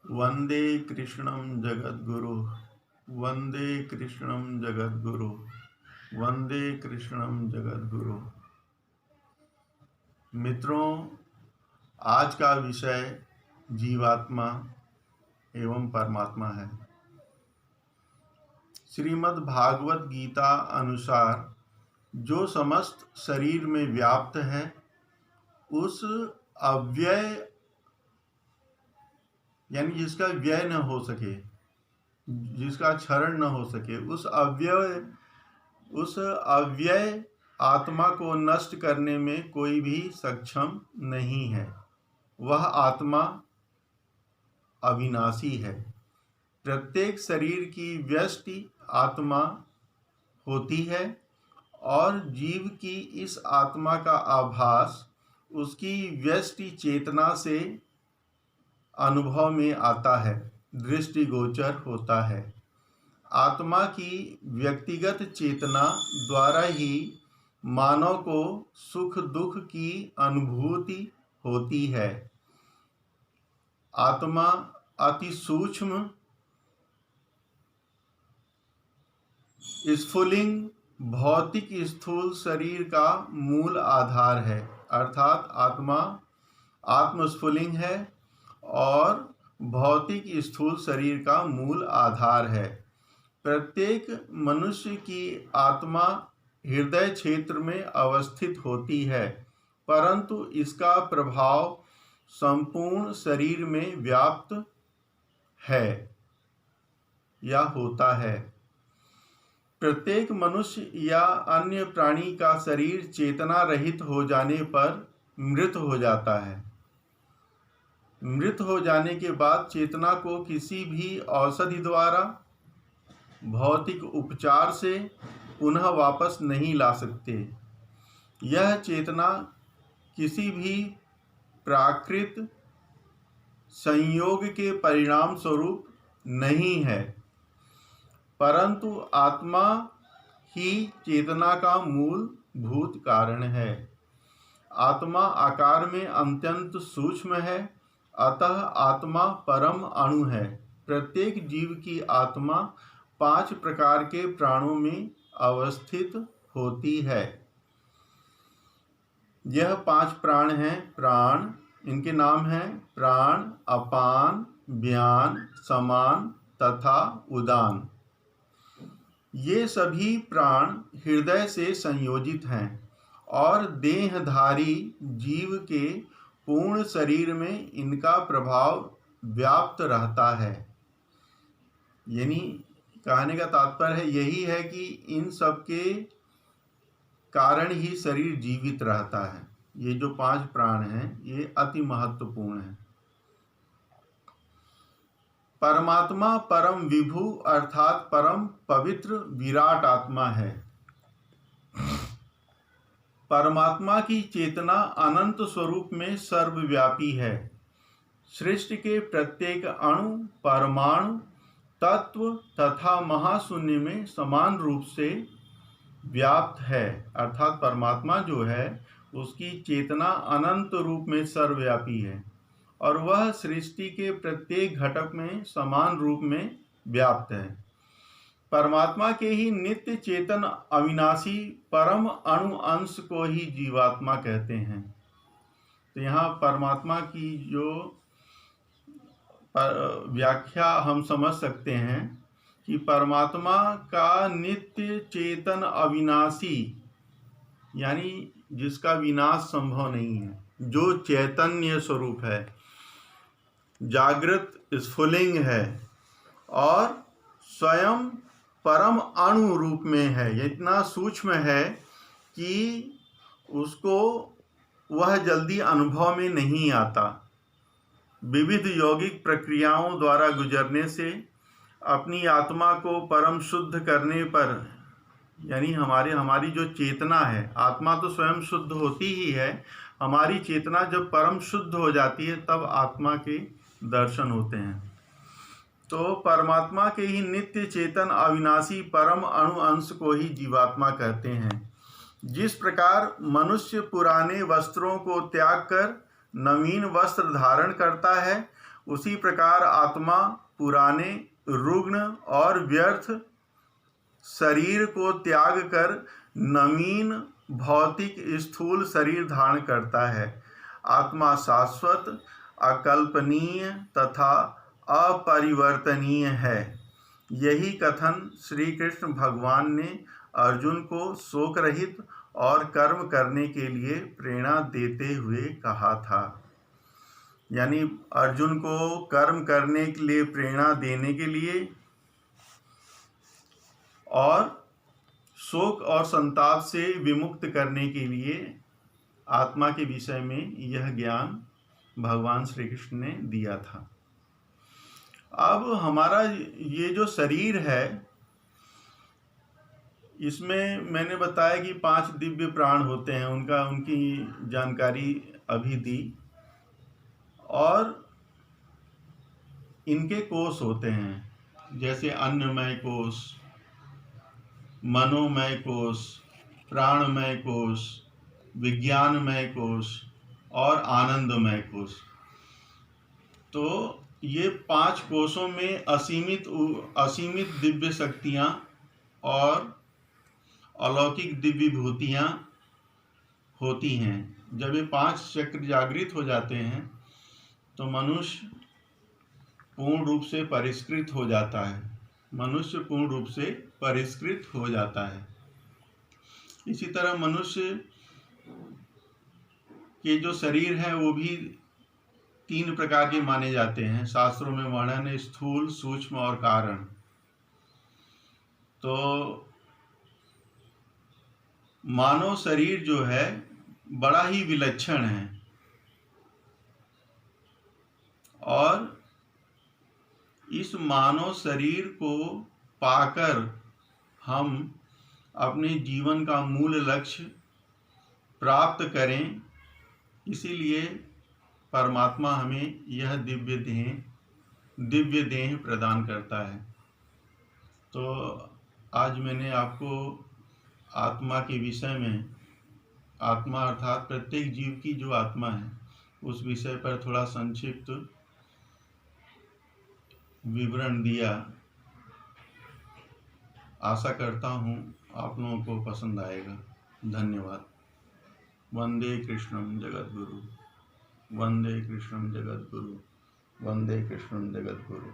वंदे कृष्णं जगद्गुरु, वंदे कृष्णं जगद्गुरु, वंदे कृष्णं जगद्गुरु। मित्रों, आज का विषय जीवात्मा एवं परमात्मा है। श्रीमद् भागवत गीता अनुसार जो समस्त शरीर में व्याप्त है, उस अव्यय यानी जिसका व्यय न हो सके, जिसका क्षरण न हो सके, उस अव्यय आत्मा को नष्ट करने में कोई भी सक्षम नहीं है। वह आत्मा अविनाशी है। प्रत्येक शरीर की व्यष्टि आत्मा होती है और जीव की इस आत्मा का आभास उसकी व्यष्टि चेतना से अनुभव में आता है, दृष्टिगोचर होता है। आत्मा की व्यक्तिगत चेतना द्वारा ही मानव को सुख दुख की अनुभूति होती है। आत्मा अति सूक्ष्म स्फुलिंग भौतिक स्थूल शरीर का मूल आधार है, अर्थात आत्मा आत्मस्फुलिंग है और भौतिक स्थूल शरीर का मूल आधार है। प्रत्येक मनुष्य की आत्मा हृदय क्षेत्र में अवस्थित होती है, परंतु इसका प्रभाव संपूर्ण शरीर में व्याप्त है या होता है। प्रत्येक मनुष्य या अन्य प्राणी का शरीर चेतना रहित हो जाने पर मृत हो जाता है। मृत हो जाने के बाद चेतना को किसी भी औषधि द्वारा, भौतिक उपचार से पुनः वापस नहीं ला सकते। यह चेतना किसी भी प्राकृत संयोग के परिणाम स्वरूप नहीं है, परंतु आत्मा ही चेतना का मूलभूत कारण है। आत्मा आकार में अत्यंत सूक्ष्म है, अतः आत्मा परम अणु है। प्रत्येक जीव की आत्मा 5 प्रकार के प्राणों में अवस्थित होती है। यह 5 प्राण हैं। प्राण, इनके नाम हैं प्राण, अपान, व्यान, समान तथा उदान। ये सभी प्राण हृदय से संयोजित हैं और देहधारी जीव के पूर्ण शरीर में इनका प्रभाव व्याप्त रहता है। यानी कहने का तात्पर्य यही है कि इन सब के कारण ही शरीर जीवित रहता है। ये जो 5 प्राण हैं, ये अति महत्वपूर्ण हैं। परमात्मा परम विभु अर्थात परम पवित्र विराट आत्मा है। परमात्मा की चेतना अनंत स्वरूप में सर्वव्यापी है। सृष्टि के प्रत्येक अणु, परमाणु, तत्व तथा महाशून्य में समान रूप से व्याप्त है, अर्थात परमात्मा जो है उसकी चेतना अनंत रूप में सर्वव्यापी है और वह सृष्टि के प्रत्येक घटक में समान रूप में व्याप्त है। परमात्मा के ही नित्य चेतन अविनाशी परम अणु अंश को ही जीवात्मा कहते हैं। तो यहाँ परमात्मा की जो व्याख्या हम समझ सकते हैं कि परमात्मा का नित्य चेतन अविनाशी, यानी जिसका विनाश संभव नहीं है, जो चैतन्य स्वरूप है, जागृत स्फुलिंग है और स्वयं परम अणु रूप में है। इतना सूक्ष्म है कि उसको वह जल्दी अनुभव में नहीं आता। विविध यौगिक प्रक्रियाओं द्वारा गुजरने से अपनी आत्मा को परम शुद्ध करने पर, यानी हमारी जो चेतना है, आत्मा तो स्वयं शुद्ध होती ही है, हमारी चेतना जब परम शुद्ध हो जाती है तब आत्मा के दर्शन होते हैं। तो परमात्मा के ही नित्य चेतन अविनाशी परम अणु अंश को ही जीवात्मा कहते हैं। जिस प्रकार मनुष्य पुराने वस्त्रों को त्याग कर नवीन वस्त्र धारण करता है, उसी प्रकार आत्मा पुराने, रुग्ण और व्यर्थ शरीर को त्याग कर नवीन भौतिक स्थूल शरीर धारण करता है। आत्मा शाश्वत, अकल्पनीय तथा अपरिवर्तनीय है। यही कथन श्री कृष्ण भगवान ने अर्जुन को शोक रहित और कर्म करने के लिए प्रेरणा देते हुए कहा था। यानी अर्जुन को कर्म करने के लिए प्रेरणा देने के लिए और शोक और संताप से विमुक्त करने के लिए आत्मा के विषय में यह ज्ञान भगवान श्री कृष्ण ने दिया था। अब हमारा ये जो शरीर है, इसमें मैंने बताया कि 5 दिव्य प्राण होते हैं, उनकी जानकारी अभी दी। और इनके कोष होते हैं, जैसे अन्नमय कोष, मनोमय कोष, प्राणमय कोष, विज्ञानमय कोष और आनंदमय कोष। तो ये 5 कोषों में असीमित दिव्य शक्तियाँ और अलौकिक दिव्य विभूतियाँ होती हैं। जब ये 5 चक्र जागृत हो जाते हैं तो मनुष्य पूर्ण रूप से परिष्कृत हो जाता है। मनुष्य पूर्ण रूप से परिष्कृत हो जाता है। इसी तरह मनुष्य के जो शरीर है वो भी 3 प्रकार के माने जाते हैं। शास्त्रों में वर्णन है स्थूल, सूक्ष्म और कारण। तो मानव शरीर जो है बड़ा ही विलक्षण है और इस मानव शरीर को पाकर हम अपने जीवन का मूल लक्ष्य प्राप्त करें, इसीलिए परमात्मा हमें यह दिव्य देह प्रदान करता है। तो आज मैंने आपको आत्मा के विषय में, आत्मा अर्थात प्रत्येक जीव की जो आत्मा है, उस विषय पर थोड़ा संक्षिप्त विवरण दिया। आशा करता हूँ आप लोगों को पसंद आएगा। धन्यवाद। वंदे कृष्णं जगद्गुरु, वंदे कृष्णं जगद्गुरु, वंदे कृष्णं जगद्गुरु।